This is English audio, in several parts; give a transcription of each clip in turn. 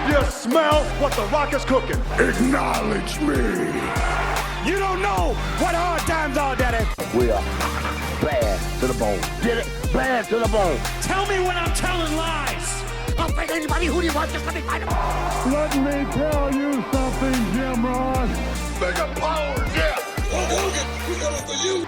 You smell what the Rock is cooking. Acknowledge me. You don't know what hard times are, Daddy. We are bad to the bone. Get it? Bad to the bone. Tell me when I'm telling lies. I'll fight anybody. Who do you want? Just let me fight him. Let me tell you something, Jim Ross. Mega power, yeah. We got it for you.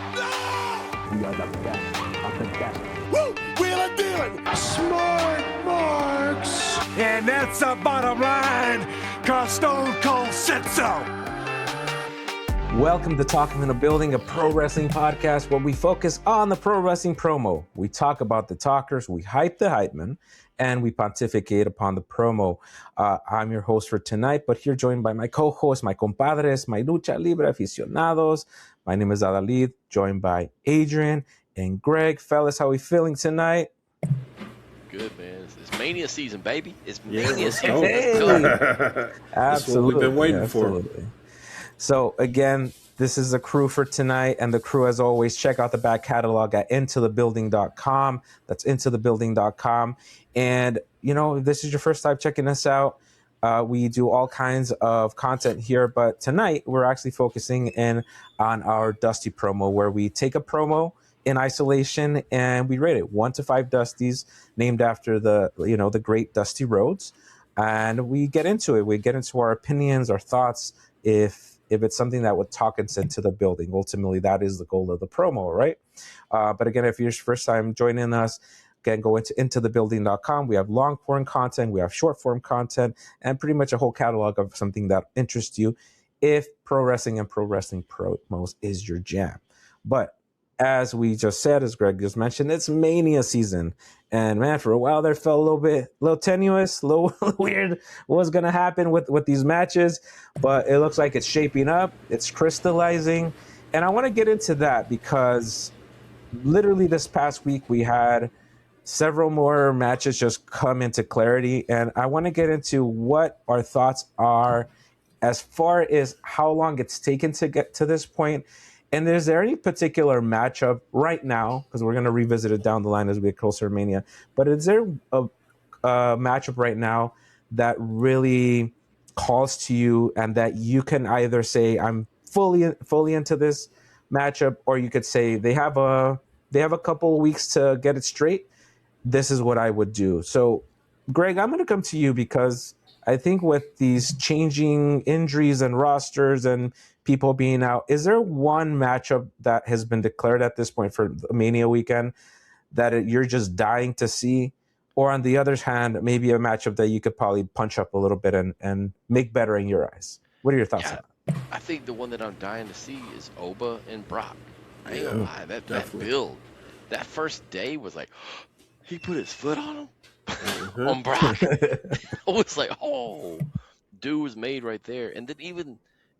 We are the best of the best. Woo! Wheeling, dealing. Smart marks. And that's the bottom line, cause Stone Cold said so. Welcome to Talking in a Building, a pro wrestling podcast where we focus on the pro wrestling promo. We talk about the talkers, we hype the hype men, and we pontificate upon the promo. I'm your host for tonight, but here joined by my co-host, my compadres, my lucha libre aficionados. My name is Adalid, joined by Adrian and Greg. Fellas, how we feeling tonight? Good, man. It's Mania season, baby. It's Mania season. Hey. Let's Absolutely. That's what we've been waiting for. So again, this is the crew for tonight, and the crew, as always, check out the back catalog at intothebuilding.com. That's intothebuilding.com. And, you know, if this is your first time checking us out, we do all kinds of content here, but tonight we're actually focusing in on our Dusty promo, where we take a promo in isolation and we rate it 1 to 5 Dusties, named after the great Dusty Rhodes, and we get into it. We get into our opinions, our thoughts, if it's something that would talk us into the building. Ultimately, that is the goal of the promo, right? But again, if you're your first time joining us, again, go into thebuilding.com. We have long form content, we have short form content, and pretty much a whole catalog of something that interests you if pro wrestling and pro wrestling promos is your jam. But as we just said, as Greg just mentioned, it's Mania season. And man, for a while there felt a little tenuous, a little weird what was going to happen with these matches. But it looks like it's shaping up. It's crystallizing. And I want to get into that because literally this past week we had several more matches just come into clarity. And I want to get into what our thoughts are as far as how long it's taken to get to this point. And is there any particular matchup right now, because we're going to revisit it down the line as we get closer to Mania, but is there a matchup right now that really calls to you and that you can either say, I'm fully into this matchup, or you could say they have a couple of weeks to get it straight. This is what I would do. So, Greg, I'm going to come to you because I think with these changing injuries and rosters and people being out, is there one matchup that has been declared at this point for Mania weekend that you're just dying to see? Or on the other hand, maybe a matchup that you could probably punch up a little bit and make better in your eyes? What are your thoughts on that? I think the one that I'm dying to see is Oba and Brock. I ain't gonna lie, that build, that first day was like, he put his foot on him? On Brock. I was like, oh, dude was made right there. And then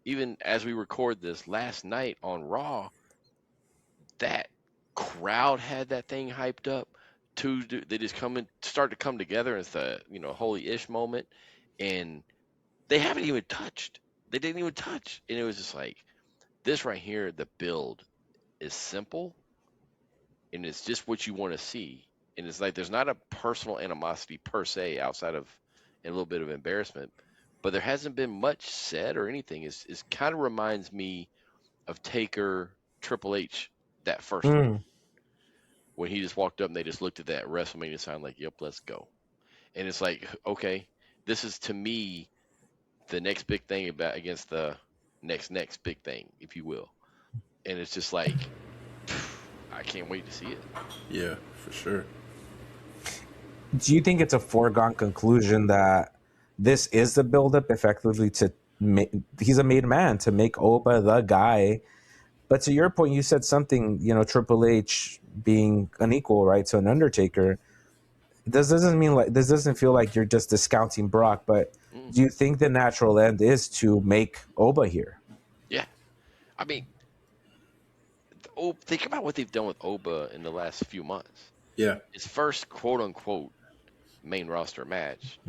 even as we record this last night on Raw, that crowd had that thing hyped up. They just start to come together. It's the holy-ish moment, and they haven't even touched. They didn't even touch, and it was just like this right here. The build is simple, and it's just what you want to see. And it's like there's not a personal animosity per se outside of a little bit of embarrassment, but there hasn't been much said or anything. It kind of reminds me of Taker, Triple H, that first one. When he just walked up and they just looked at that WrestleMania sign like, yep, let's go. And it's like, okay, this is to me the next big thing against the next big thing, if you will. And it's just like, I can't wait to see it. Yeah, for sure. Do you think it's a foregone conclusion that this is the buildup effectively to he's a made man to make Oba the guy? But to your point, you said something, Triple H being unequal, right, to an Undertaker. This doesn't feel like you're just discounting Brock, but do you think the natural end is to make Oba here? Yeah. I mean, think about what they've done with Oba in the last few months. Yeah. His first quote-unquote main roster match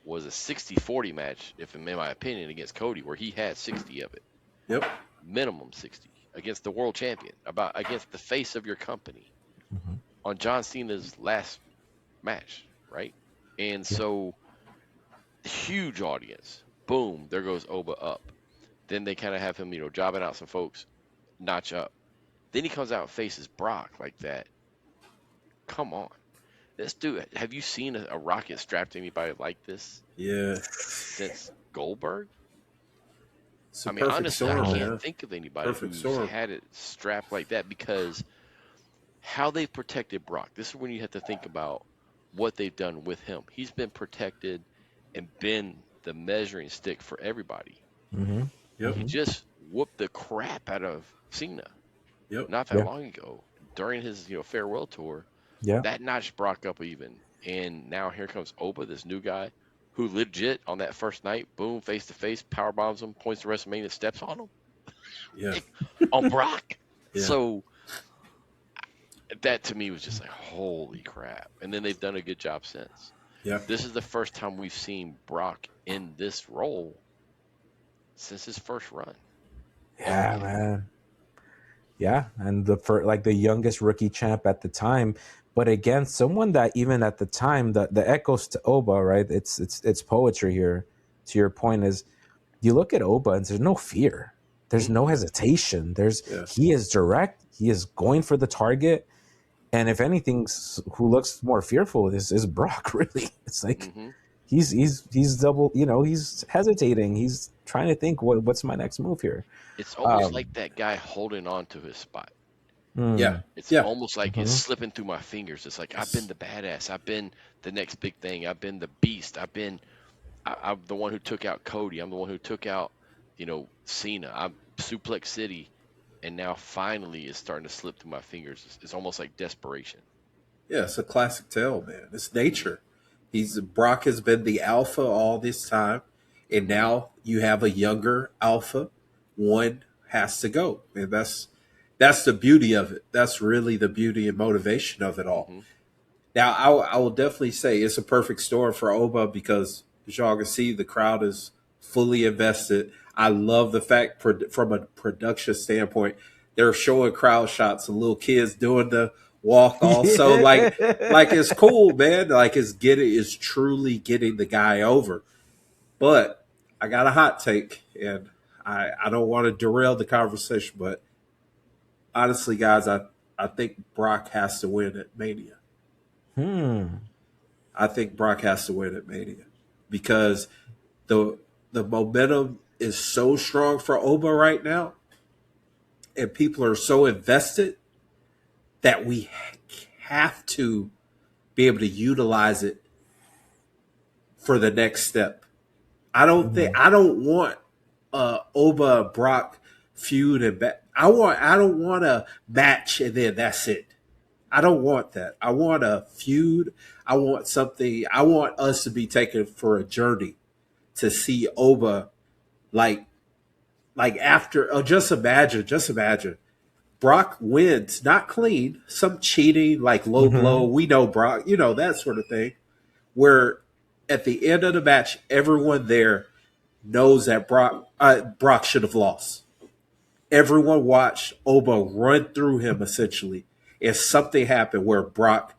was a 60-40 match, in my opinion, against Cody, where he had 60 of it. Yep. Minimum 60 against the world champion, against the face of your company on John Cena's last match, right? And so huge audience. Boom, there goes Oba up. Then they kind of have him, jobbing out some folks, notch up. Then he comes out and faces Brock like that. Come on. This dude, have you seen a rocket strapped to anybody like this Yeah. since Goldberg? It's a I mean, perfect honestly, storm, I can't man. think of anybody Perfect who's storm. had it strapped like that, because how they protected Brock. This is when you have to think about what they've done with him. He's been protected and been the measuring stick for everybody. Mm-hmm. Yep. He just whooped the crap out of Cena Yep. not that long ago during his farewell tour. Yeah. That notched Brock up even. And now here comes Oba, this new guy, who legit on that first night, boom, face to face, power bombs him, points to WrestleMania, steps on him. Yeah. On Brock. Yeah. So that to me was just like, holy crap. And then they've done a good job since. Yeah. This is the first time we've seen Brock in this role since his first run. Yeah, man. Yeah, and the youngest rookie champ at the time, but again, someone that even at the time, the echoes to Oba, right? It's poetry here. To your point is, you look at Oba and there's no fear, there's no hesitation. He is direct, he is going for the target, and if anything, who looks more fearful is Brock. Really, it's like he's double. He's hesitating. He's trying to think what's my next move here. It's almost like that guy holding on to his spot. Yeah. It's almost like it's slipping through my fingers. It's like, I've been the badass. I've been the next big thing. I've been the beast. I'm the one who took out Cody. I'm the one who took out, Cena. I'm Suplex City. And now finally it's starting to slip through my fingers. It's almost like desperation. Yeah, it's a classic tale, man. It's nature. Brock has been the alpha all this time, and now you have a younger alpha. One has to go, and that's the beauty of it. That's really the beauty and motivation of it all. Now, I will definitely say it's a perfect storm for Oba because, as y'all can see, the crowd is fully invested. I love the fact, from a production standpoint, they're showing crowd shots of little kids doing the walk also. Like it's cool, man. Like it's truly getting the guy over. But I got a hot take, and I don't want to derail the conversation, but honestly, guys, I think Brock has to win at Mania. I think Brock has to win at Mania because the momentum is so strong for Oba right now, and people are so invested that we have to be able to utilize it for the next step. I don't want Oba Brock feud and I don't want a match and then that's it. I don't want that. I want a feud. I want something. I want us to be taken for a journey to see Oba like after. Just imagine. Brock wins, not clean, some cheating, like low blow. We know Brock, that sort of thing. Where at the end of the match, everyone there knows that Brock should have lost. Everyone watched Oba run through him essentially, and something happened where Brock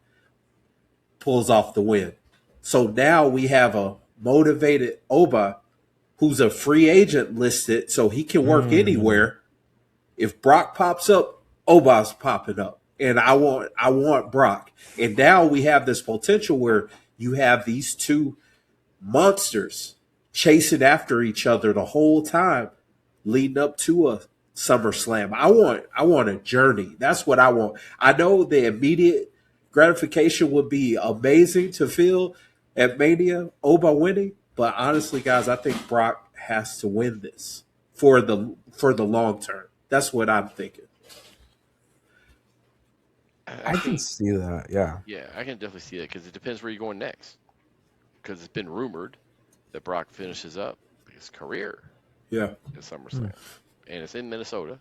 pulls off the win. So now we have a motivated Oba who's a free agent listed, so he can work anywhere. If Brock pops up, Oba's popping up. And I want Brock. And now we have this potential where you have these two monsters chasing after each other the whole time leading up to a SummerSlam. I want a journey. That's what I want. I know the immediate gratification would be amazing to feel at Mania, Oba winning, but honestly, guys, I think Brock has to win this for the long term. That's what I'm thinking. I can see that, yeah. Yeah, I can definitely see that because it depends where you're going next. Because it's been rumored that Brock finishes up his career at SummerSlam. And it's in Minnesota.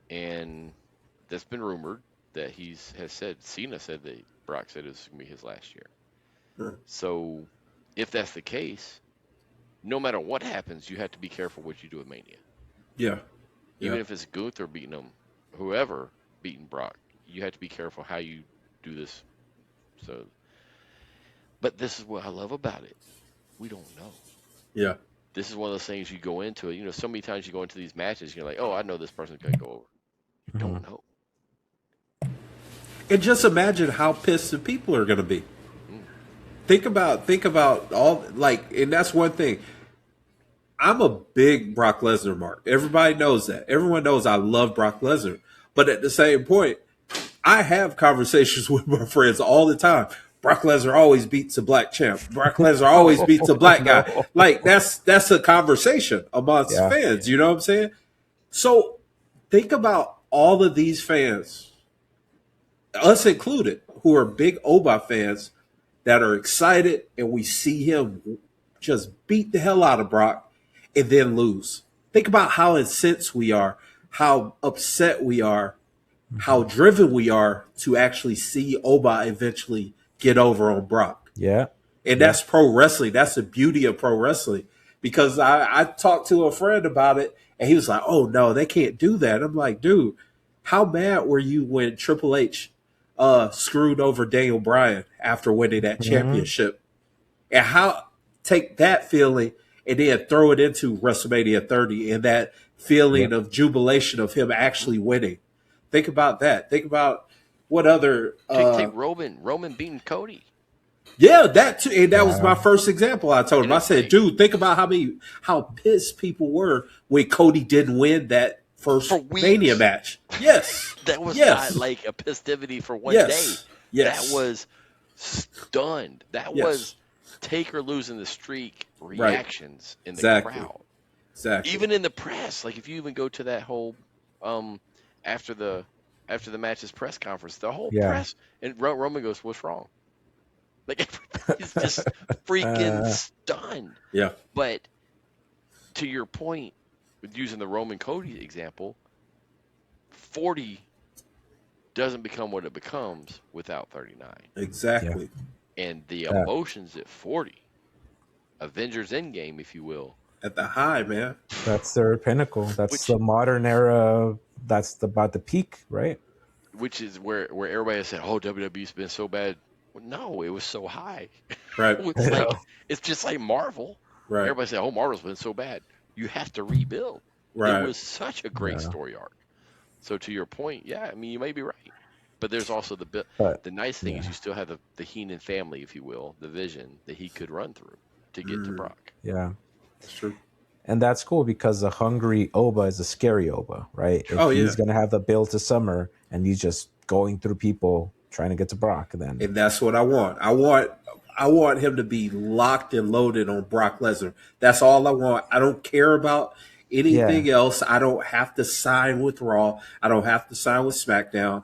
And that's been rumored that Cena said that Brock said it was going to be his last year. So if that's the case, no matter what happens, you have to be careful what you do at Mania. Yeah. Even if it's Gunther beating him, whoever beating Brock, you have to be careful how you do this. So, but this is what I love about it. We don't know. Yeah. This is one of those things you go into it. You know, so many times you go into these matches, you're like, oh, I know this person's going to go over. You don't know. And just imagine how pissed the people are going to be. Think about all, like, and that's one thing. I'm a big Brock Lesnar mark. Everybody knows that. Everyone knows I love Brock Lesnar. But at the same point, I have conversations with my friends all the time. Brock Lesnar always beats a black champ. Brock Lesnar always beats a black guy. Like, that's a conversation amongst fans. You know what I'm saying? So think about all of these fans, us included, who are big Oba fans that are excited, and we see him just beat the hell out of Brock and then lose. Think about how incensed we are, how upset we are, how driven we are to actually see Oba eventually get over on Brock. Yeah. And that's pro wrestling. That's the beauty of pro wrestling. Because I talked to a friend about it, and he was like, oh, no, they can't do that. I'm like, dude, how mad were you when Triple H screwed over Daniel Bryan after winning that championship? And how take that feeling and then throw it into WrestleMania 30 and that feeling of jubilation of him actually winning. Think about that. Think about what other take Roman beating Cody. Yeah, that too. And that was my first example. I told him. I said, dude, think about how pissed people were when Cody didn't win that first Mania match. Yes. That was not like a festivity for one day. Yes. That was stunned. That was Taker losing the streak reactions in the crowd. Exactly. Even in the press. Like if you even go to that whole after the match's press conference, the whole press, and Roman goes, "What's wrong?" Like everybody's just freaking stunned. Yeah. But to your point, with using the Roman Cody example, 40 doesn't become what it becomes without 39. Exactly. And the emotions at 40, Avengers Endgame, if you will. At the high, man. That's their pinnacle. That's the modern era. That's about the peak, right? Which is where everybody has said, oh, WWE's been so bad. Well, no, it was so high. Right. It's just like Marvel. Right. Everybody said, oh, Marvel's been so bad. You have to rebuild. Right. It was such a great story arc. So to your point, I mean, you may be right. But there's also the nice thing is you still have the Heenan family, if you will, the vision that he could run through to get to Brock. Yeah. That's true. And that's cool because a hungry Oba is a scary Oba, right? If he's going to have the build to Summer and he's just going through people trying to get to Brock, then. And that's what I want. I want him to be locked and loaded on Brock Lesnar. That's all I want. I don't care about anything else. I don't have to sign with Raw. I don't have to sign with SmackDown.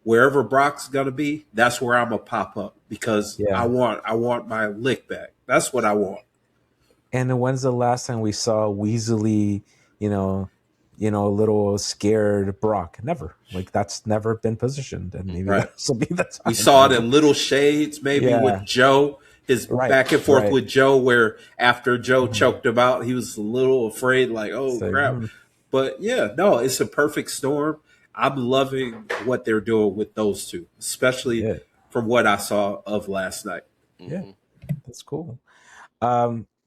Wherever Brock's going to be, that's where I'm going to pop up because I want my lick back. That's what I want. And when's the last time we saw Weasley, a little scared Brock? Never. Like that's never been positioned, and maybe this will be the time. We saw it in little shades, maybe with Joe, his back and forth with Joe, where after Joe choked him out, he was a little afraid, like, oh crap. But it's a perfect storm. I'm loving what they're doing with those two, especially from what I saw of last night. Yeah, that's cool.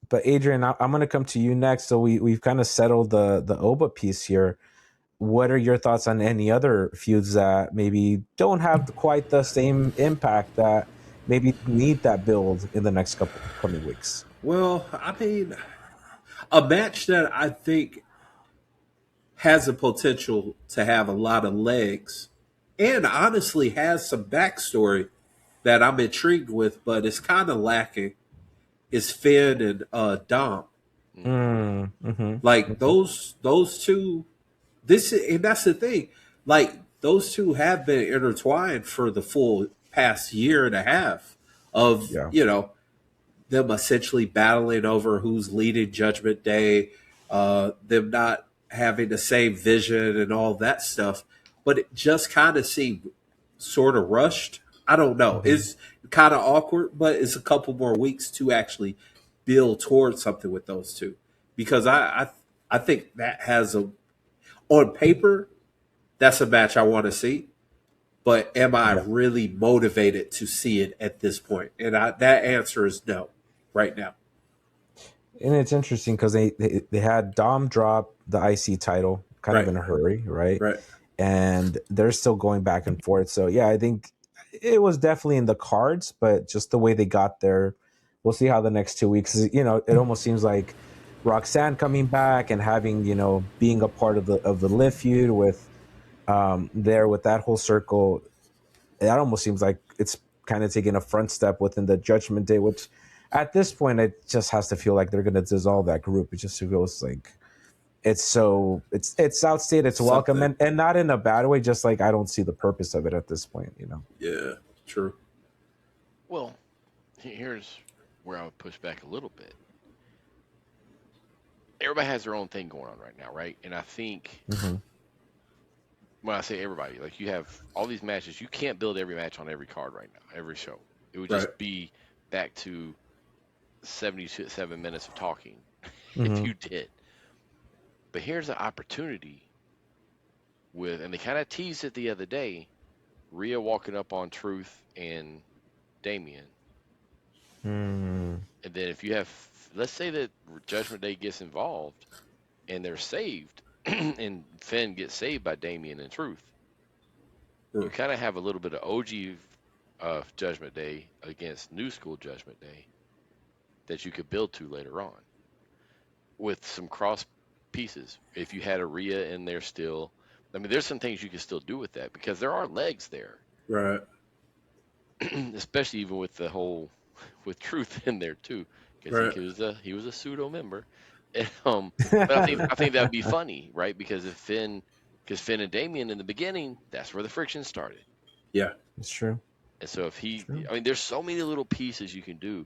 But Adrian, I'm going to come to you next. So we've kind of settled the Oba piece here. What are your thoughts on any other feuds that maybe don't have quite the same impact that maybe need that build in the next couple coming weeks? Well, I mean, a match that I think has the potential to have a lot of legs and honestly has some backstory that I'm intrigued with, but it's kind of lacking. Is Finn and Dom. Like those two, and that's the thing. Like those two have been intertwined for the full past year and a half of them essentially battling over who's leading Judgment Day, them not having the same vision and all that stuff. But it just kind of seemed sort of rushed. I don't know. It's kind of awkward, but it's a couple more weeks to actually build towards something with those two. Because I think that has on paper, that's a match I want to see. But am I really motivated to see it at this point? And that answer is no right now. And it's interesting because they had Dom drop the IC title kind of in a hurry, right? Right. And they're still going back and forth. So yeah, I think it was definitely in the cards, but just the way they got there, we'll see how the next 2 weeks. It almost seems like Roxanne coming back and having being a part of the Liv feud with with that whole circle. That almost seems like it's kind of taking a front step within the Judgment Day, which at this point it just has to feel like they're going to dissolve that group. It just feels like it's outstayed its welcome, and not in a bad way. Just like I don't see the purpose of it at this point. Yeah, true. Well, here's where I would push back a little bit. Everybody has their own thing going on right now, right? And I think when I say everybody, like you have all these matches, you can't build every match on every card right now, every show. It would just be back to 77 minutes of talking if you did. But here's an opportunity and they kind of teased it the other day, Rhea walking up on Truth and Damian. And then if you have, let's say that Judgment Day gets involved and they're saved and Finn gets saved by Damian and Truth, you kind of have a little bit of OG Judgment Day against New School Judgment Day that you could build to later on with some cross pieces. If you had a Rhea in there still, I mean, there's some things you can still do with that because there are legs there. Right. Especially even with the whole, with Truth in there too, because he was a pseudo member. And, but I think that would be funny, right? Because Finn and Damian in the beginning, that's where the friction started. Yeah, it's true. And so I mean, there's so many little pieces you can do.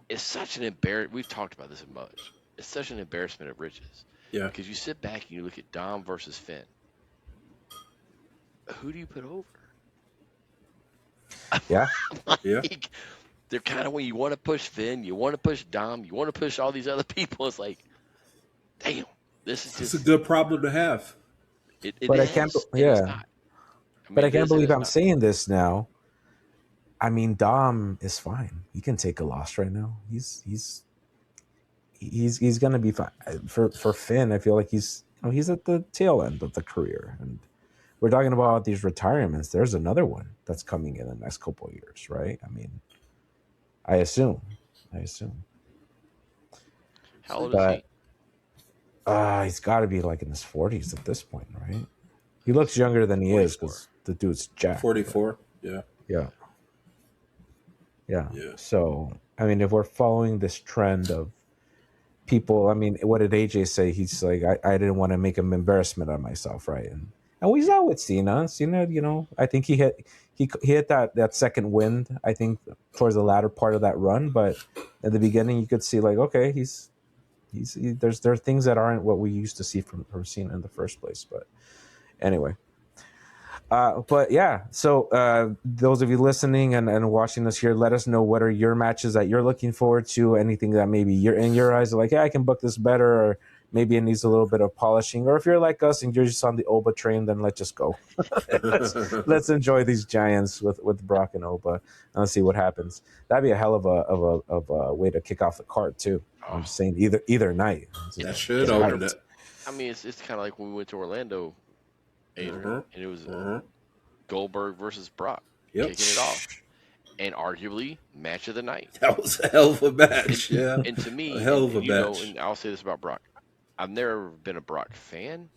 It's such an embarrassment. We've talked about this much. It's such an embarrassment of riches. Yeah. Because you sit back and you look at Dom versus Finn. Who do you put over? Yeah. Yeah. They're kind of when you want to push Finn, you want to push Dom, you want to push all these other people. It's like, damn, this is just. It's a good problem to have. But I can't. Yeah. But I can't believe I'm saying this now. I mean, Dom is fine. He can take a loss right now. He's gonna be fine. For Finn, I feel like he's at the tail end of the career, and we're talking about these retirements. There's another one that's coming in the next couple of years, right? I mean, I assume. How old is he? He's got to be like in his 40s at this point, right? He looks younger than he 44. is because the dude's jacked. 44. Yeah. So, I mean, if we're following this trend of people, I mean, what did AJ say? He's like, I didn't want to make an embarrassment of myself, right? And we saw with Cena. I think he hit that second wind, I think, towards the latter part of that run. But at the beginning, you could see like, okay, there are things that aren't what we used to see from Cena in the first place. But anyway. But yeah, so those of you listening and watching us here, let us know what are your matches that you're looking forward to, anything that maybe you're in your eyes are like, yeah, I can book this better, or maybe it needs a little bit of polishing. Or if you're like us and you're just on the Oba train, then let's just go. let's enjoy these giants with Brock and Oba and let's see what happens. That'd be a hell of a way to kick off the card too. I'm just saying either night. That should open it. I mean, it's kind of like when we went to Orlando, Adrian, and it was Goldberg versus Brock kicking it off, and arguably match of the night. That was a hell of a match. Yeah, and to me, a hell of a match. And I'll say this about Brock: I've never been a Brock fan.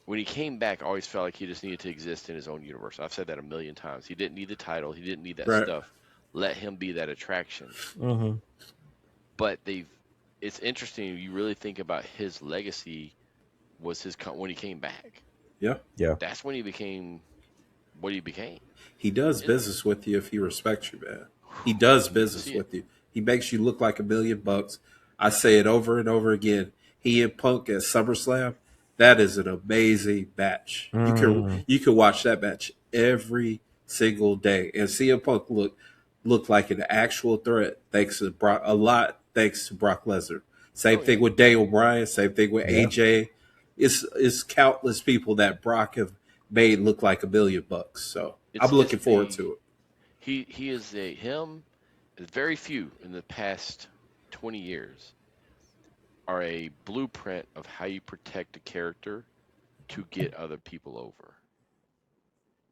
When he came back, I always felt like he just needed to exist in his own universe. I've said that a million times. He didn't need the title. He didn't need that stuff. Let him be that attraction. But it's interesting. You really think about his legacy was when he came back. Yeah. That's when he became what he became. He does business with you if he respects you, man. He does business with you. He makes you look like $1 million. I say it over and over again. He and Punk at SummerSlam, that is an amazing match. You can watch that match every single day and CM Punk look like an actual threat thanks to Brock Lesnar. Same thing with Daniel Bryan. Same thing with AJ. It's countless people that Brock have made look like $1 million. So I'm looking forward to it. He is there's very few in the past 20 years are a blueprint of how you protect a character to get other people over.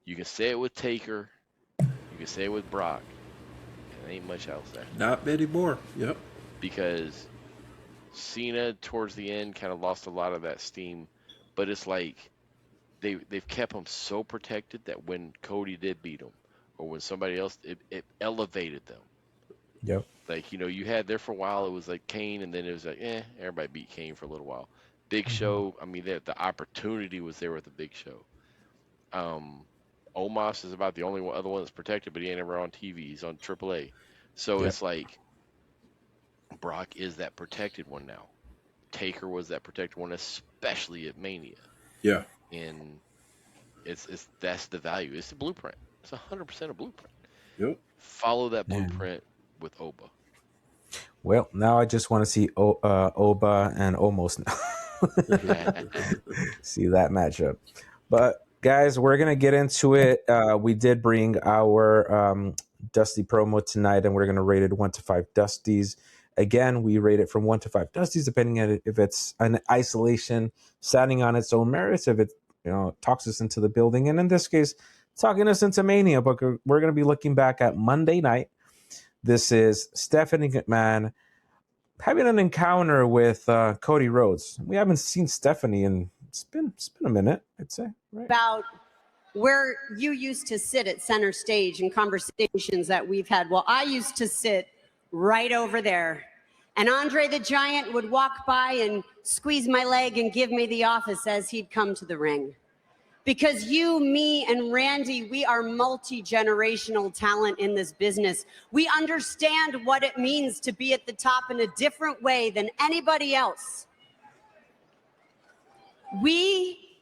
You can say it with Taker, you can say it with Brock, and there ain't much else there. Not many more. Yep. Because Cena towards the end kind of lost a lot of that steam, but it's like they've kept him so protected that when Cody did beat him, or when somebody else, it elevated them. Yep. Like, you had there for a while, it was like Kane, and then it was like, everybody beat Kane for a little while. Big Show, I mean, the opportunity was there with the Big Show. Omos is about the only other one that's protected, but he ain't ever on TV. He's on AAA. So it's like Brock is that protected one now. Taker was that protected one, especially at Mania. Yeah. And that's the value. It's a blueprint. It's 100% a blueprint. Yep. Follow that blueprint with Oba. Well, now I just want to see Oba and Omos now. See that matchup. But guys, we're gonna get into it. We did bring our Dusty promo tonight, and we're gonna rate it 1 to 5 Dusties. Again, we rate it from 1 to 5 Dusties, depending on if it's an isolation, standing on its own merits, if it talks us into the building, and in this case, talking us into Mania. But we're gonna be looking back at Monday night. This is Stephanie McMahon having an encounter with Cody Rhodes. We haven't seen Stephanie in it's been a minute, I'd say. Right? About where you used to sit at center stage in conversations that we've had. Well, I used to sit right over there, and Andre the Giant would walk by and squeeze my leg and give me the office as he'd come to the ring. Because you, me, and Randy, we are multi-generational talent in this business. We understand what it means to be at the top in a different way than anybody else. We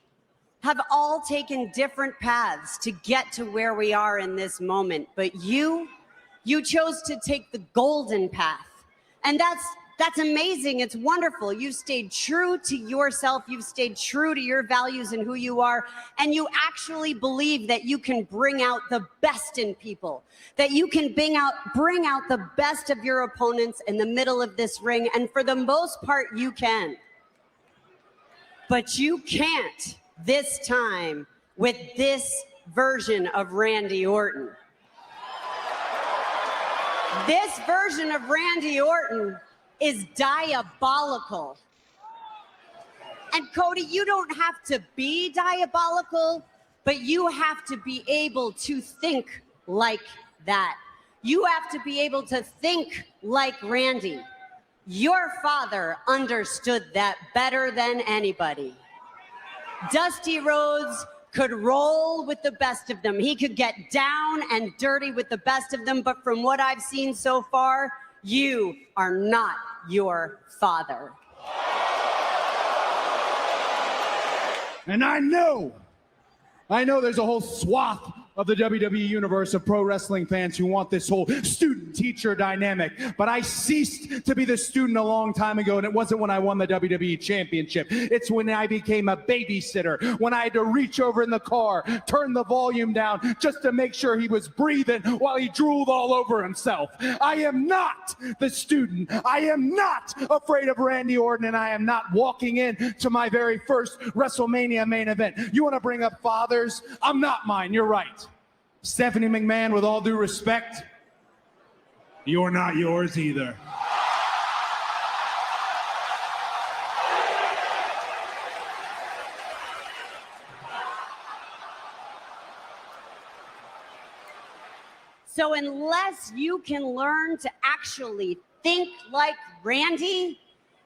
have all taken different paths to get to where we are in this moment, but you chose to take the golden path. And that's amazing. It's wonderful. You've stayed true to yourself. You've stayed true to your values and who you are. And you actually believe that you can bring out the best in people, that you can bring out the best of your opponents in the middle of this ring. And for the most part, you can. But you can't this time with this version of Randy Orton. This version of Randy Orton is diabolical. And Cody, you don't have to be diabolical, but you have to be able to think like that. You have to be able to think like Randy. Your father understood that better than anybody. Dusty Rhodes could roll with the best of them. He could get down and dirty with the best of them, but from what I've seen so far, you are not your father. And I know there's a whole swath of the WWE universe of pro wrestling fans who want this whole student-teacher dynamic. But I ceased to be the student a long time ago, and it wasn't when I won the WWE Championship. It's when I became a babysitter, when I had to reach over in the car, turn the volume down just to make sure he was breathing while he drooled all over himself. I am not the student. I am not afraid of Randy Orton, and I am not walking in to my very first WrestleMania main event. You want to bring up fathers? I'm not mine. You're right. Stephanie McMahon, with all due respect, you're not yours either. So unless you can learn to actually think like Randy,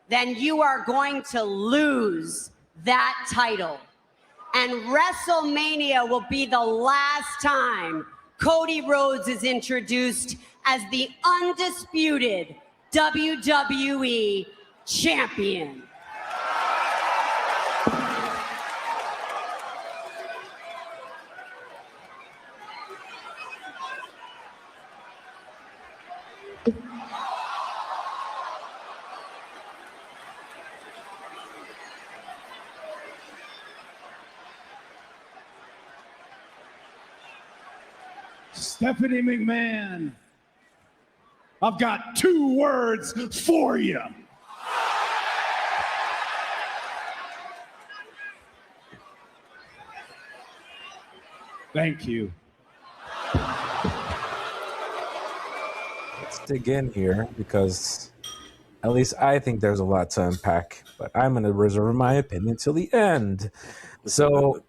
then you are going to lose that title. And WrestleMania will be the last time Cody Rhodes is introduced as the undisputed WWE champion. Stephanie McMahon, I've got 2 words for you. Thank you. Let's dig in here because at least I think there's a lot to unpack, but I'm going to reserve my opinion till the end. So,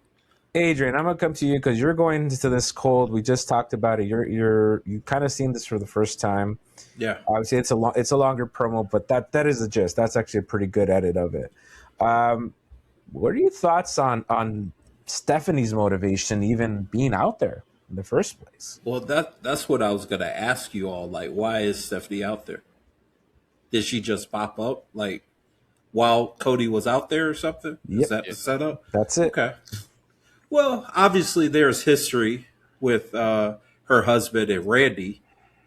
Adrian, I'm going to come to you because you're going into this cold. We just talked about it. You kind of seen this for the first time. Yeah. Obviously, it's a longer promo, but that is the gist. That's actually a pretty good edit of it. What are your thoughts on Stephanie's motivation even being out there in the first place? Well, that's what I was going to ask you all. Like, why is Stephanie out there? Did she just pop up like while Cody was out there or something? Yep. Is that the setup? That's it. Okay. Well, obviously there's history with her husband and Randy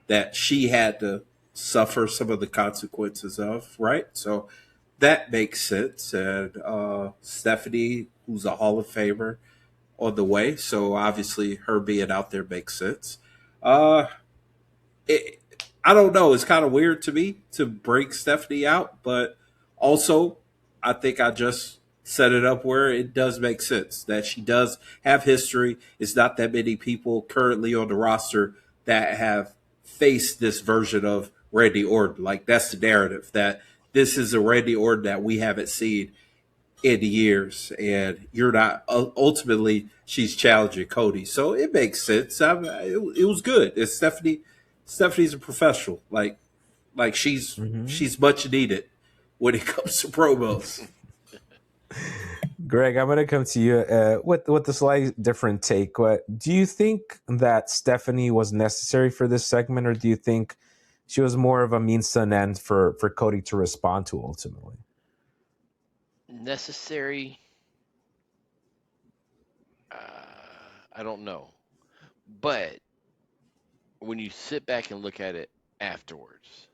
that she had to suffer some of the consequences of, right? So that makes sense. And Stephanie, who's a Hall of Famer, on the way. So obviously her being out there makes sense. I don't know. It's kind of weird to me to break Stephanie out, but also I think I just set it up where it does make sense that she does have history. It's not that many people currently on the roster that have faced this version of Randy Orton. Like, that's the narrative, that this is a Randy Orton that we haven't seen in years, and you're not ultimately she's challenging Cody, so it makes sense. It was good. It's Stephanie's a professional. Like she's much needed when it comes to promos. Greg, I'm going to come to you with the slight different take. What do you think that Stephanie was necessary for this segment, or do you think she was more of a means to an end for Cody to respond to ultimately? Necessary? I don't know. But when you sit back and look at it afterwards,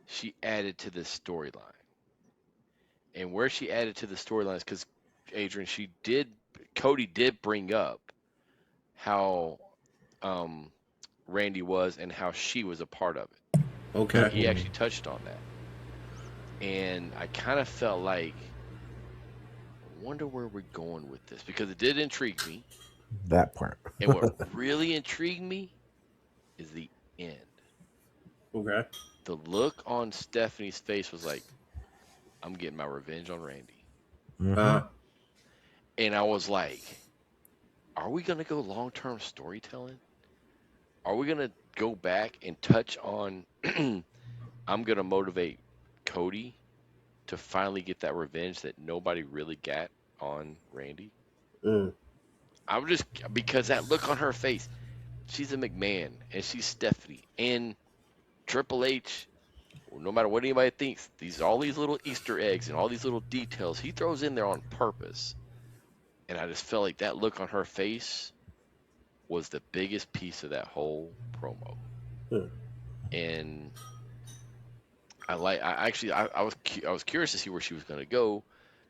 she added to this storyline. And where she added to the storyline is because, Adrian, Cody did bring up how Randy was and how she was a part of it. Okay. He actually touched on that. And I kind of felt like, I wonder where we're going with this, because it did intrigue me. That part. And what really intrigued me is the end. Okay. The look on Stephanie's face was like, I'm getting my revenge on Randy. And I was like, are we going to go long-term storytelling? Are we going to go back and touch on, I'm going to motivate Cody to finally get that revenge that nobody really got on Randy? I'm just, because that look on her face, she's a McMahon and she's Stephanie and Triple H. No matter what anybody thinks, all these little Easter eggs and all these little details he throws in there on purpose. And I just felt like that look on her face was the biggest piece of that whole promo. And I was curious to see where she was going to go,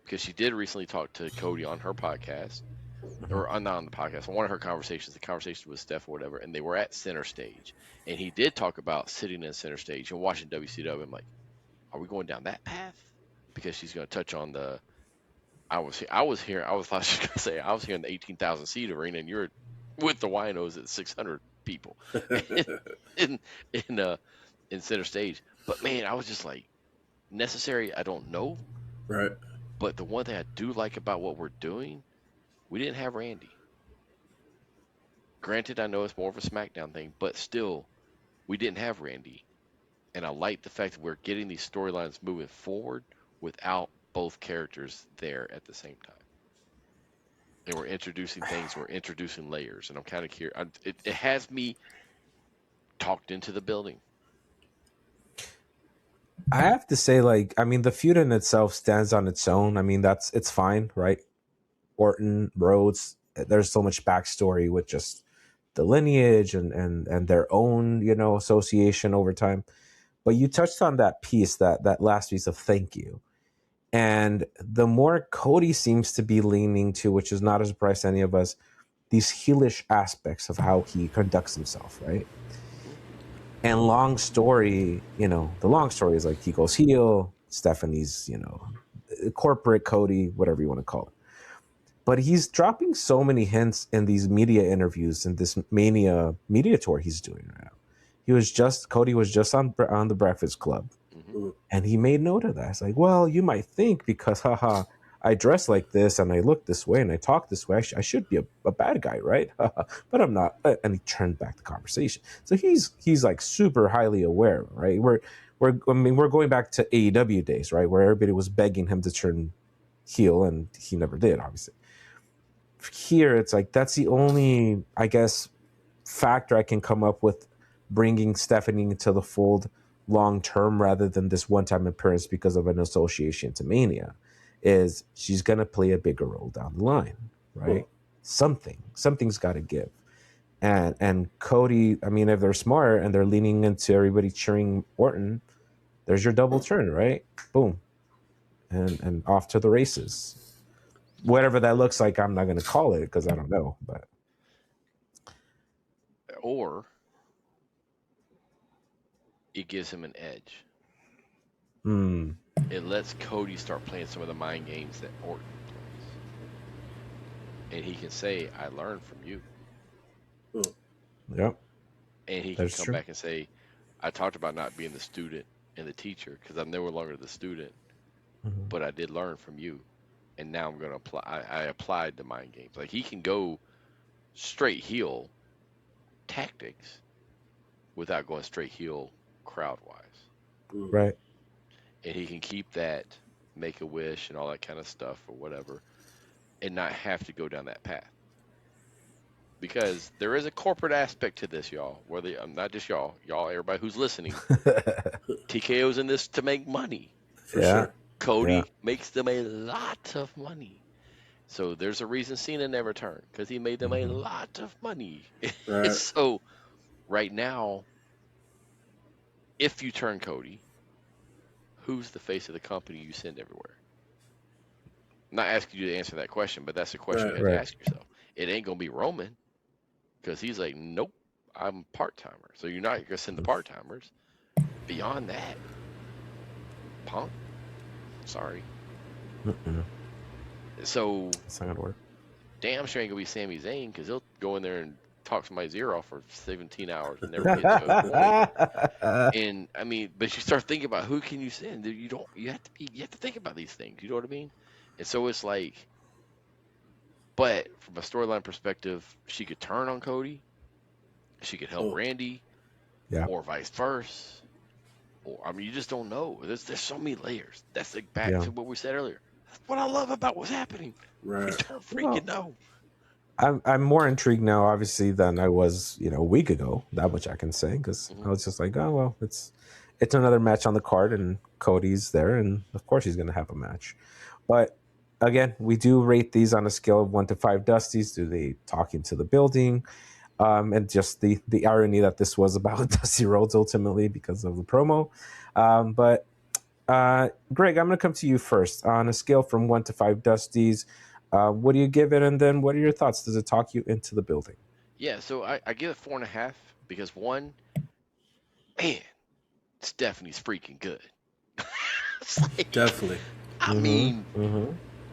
because she did recently talk to Cody on her podcast, or not on the podcast, on one of her conversations, the conversation with Steph or whatever, and they were at Center Stage. And he did talk about sitting in Center Stage and watching WCW. I'm like, are we going down that path? Because she's going to touch on the, I was here in the 18,000 seat arena, and you're with the winos at 600 people in Center Stage. But man, I was just like, necessary, I don't know. Right. But the one thing I do like about what we're doing, we didn't have Randy. Granted, I know it's more of a SmackDown thing, but still, we didn't have Randy. And I like the fact that we're getting these storylines moving forward without both characters there at the same time. And we're introducing things, we're introducing layers, and I'm kind of curious. It has me talked into the building. I have to say, the feud in itself stands on its own. I mean, it's fine, right? Orton, Rhodes, there's so much backstory with just the lineage and their own, association over time. But you touched on that piece, that last piece of thank you. And the more Cody seems to be leaning to, which is not a surprise to any of us, these heelish aspects of how he conducts himself, right? And the long story is like he goes heel, Stephanie's, corporate Cody, whatever you want to call it. But he's dropping so many hints in these media interviews in this Mania media tour he's doing right now. Cody was just on the Breakfast Club, and he made note of that. It's like, well, you might think because I dress like this and I look this way and I talk this way, I should be a bad guy, right? But I'm not. And he turned back the conversation. So he's like super highly aware, right? We're going back to AEW days, right, where everybody was begging him to turn heel, and he never did, obviously. Here, it's like that's the only, I guess, factor I can come up with bringing Stephanie into the fold long term rather than this one-time appearance because of an association to Mania, is she's going to play a bigger role down the line, right? Something's got to give. And Cody, I mean, if they're smart and they're leaning into everybody cheering Orton, there's your double turn, right? Boom. And off to the races. Whatever that looks like, I'm not going to call it because I don't know. But or it gives him an edge. It lets Cody start playing some of the mind games that Orton plays, and he can say, "I learned from you." Yep. And he can come back and say, "I talked about not being the student and the teacher because I'm no longer the student, but I did learn from you." And now I'm going to apply. I applied the mind games. Like, he can go straight heel tactics without going straight heel crowd wise. Right. And he can keep that Make-A-Wish and all that kind of stuff or whatever and not have to go down that path. Because there is a corporate aspect to this, y'all. Not just y'all, everybody who's listening. TKO's in this to make money. For sure. Cody makes them a lot of money. So there's a reason Cena never turned, because he made them a lot of money. Right. So right now, if you turn Cody, who's the face of the company you send everywhere? I'm not asking you to answer that question, but that's the question you have to ask yourself. It ain't going to be Roman, because he's like, nope, I'm part-timer. So you're not going to send the part-timers. Beyond that, Punk. Sorry. So it's not gonna work. Damn sure ain't gonna be Sami Zayn, because he'll go in there and talk somebody's ear off for 17 hours and never get to a point. And I mean, but you start thinking about who can you send. You have to think about these things. You know what I mean? And so it's like, but from a storyline perspective, she could turn on Cody. She could help Randy, or vice versa. Or, I mean, you just don't know. There's so many layers. That's like back to what we said earlier. That's what I love about what's happening. Right. We don't freaking know. I'm more intrigued now, obviously, than I was, a week ago. That much I can say, because I was just like, oh well, it's another match on the card, and Cody's there, and of course he's going to have a match. But again, we do rate these on a scale of 1 to 5 Dusties. Do they talk into the building? And just the irony that this was about Dusty Rhodes ultimately because of the promo. But Greg, I'm going to come to you first. On a scale from 1 to 5 Dusties, what do you give it? And then what are your thoughts? Does it talk you into the building? Yeah, so I give it 4.5 because, one, man, Stephanie's freaking good. Like, definitely. I mean,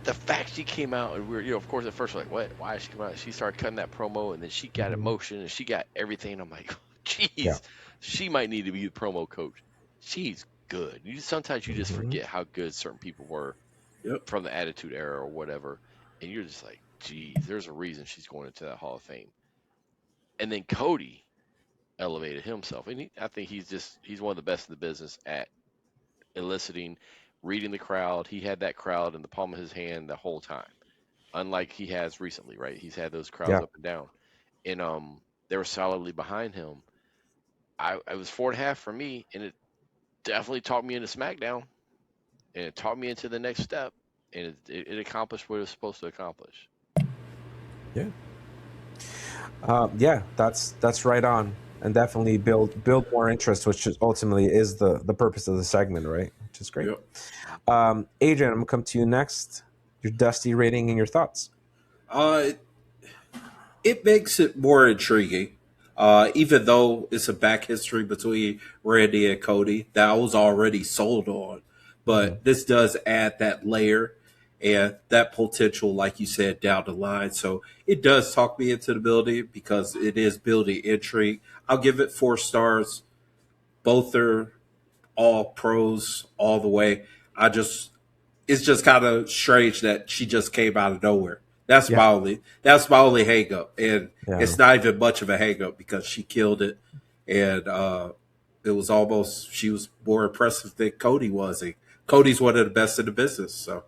the fact she came out and we're, of course, at first we're like, what? Why did she come out? She started cutting that promo, and then she got emotion and she got everything. I'm like, geez, she might need to be the promo coach. She's good. Sometimes you just forget how good certain people were from the Attitude Era or whatever, and you're just like, geez, there's a reason she's going into that Hall of Fame. And then Cody elevated himself, and I think he's one of the best in the business at eliciting, reading the crowd. He had that crowd in the palm of his hand the whole time, unlike he has recently, right? He's had those crowds up and down, and they were solidly behind him. I was 4.5 for me, and it definitely talked me into SmackDown, and it taught me into the next step, and it accomplished what it was supposed to accomplish. That's right on, and definitely build more interest, which ultimately is the purpose of the segment, right? Which is great. Adrian, I'm gonna come to you next. Your Dusty rating and your thoughts. It makes it more intriguing. Even though it's a back history between Randy and Cody that I was already sold on, but this does add that layer. and that potential, like you said, down the line. So it does talk me into the building because it is building intrigue. I'll give it 4 stars. Both are all pros all the way. It's just kind of strange that she just came out of nowhere. That's my only hang up. And it's not even much of a hang up because she killed it. And it was almost, she was more impressive than Cody was. And Cody's one of the best in the business. So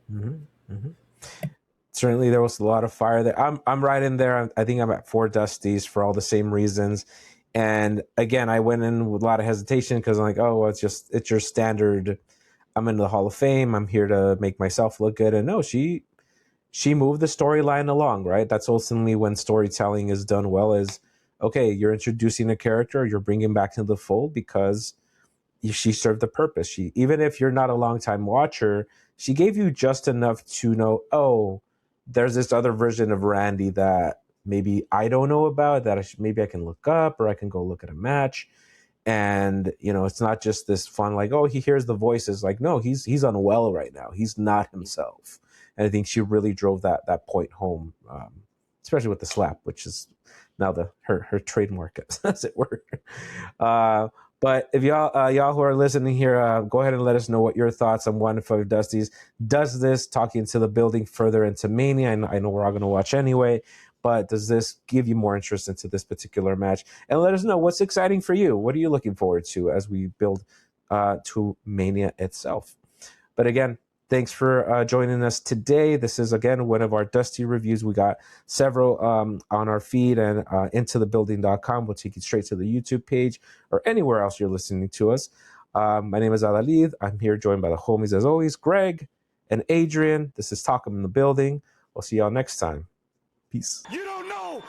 certainly there was a lot of fire there. I'm right in there. I think I'm at 4 Dusties for all the same reasons. And again, I went in with a lot of hesitation because I'm like, oh, well, it's your standard. I'm in the Hall of Fame. I'm here to make myself look good. And no, she moved the storyline along, right? That's ultimately when storytelling is done well, is, okay, you're introducing a character, you're bringing back to the fold because she served the purpose. Even if you're not a longtime watcher, she gave you just enough to know, oh, there's this other version of Randy that maybe I don't know about, that maybe I can look up, or I can go look at a match. And, it's not just this fun, like, oh, he hears the voices. Like, no, he's unwell right now. He's not himself. And I think she really drove that point home, especially with the slap, which is now her trademark, as it were. But if y'all who are listening here, go ahead and let us know what your thoughts on 1 to 5 Dusties. Does this talking to the building further into Mania? I know we're all going to watch anyway. But does this give you more interest into this particular match? And let us know what's exciting for you. What are you looking forward to as we build to Mania itself? But again, thanks for joining us today. This is, again, one of our Dusty reviews. We got several on our feed and intothebuilding.com. We'll take you straight to the YouTube page or anywhere else you're listening to us. My name is Adalid. I'm here joined by the homies, as always, Greg and Adrian. This is Talk 'em in the Building. We'll see y'all next time. Peace. You don't know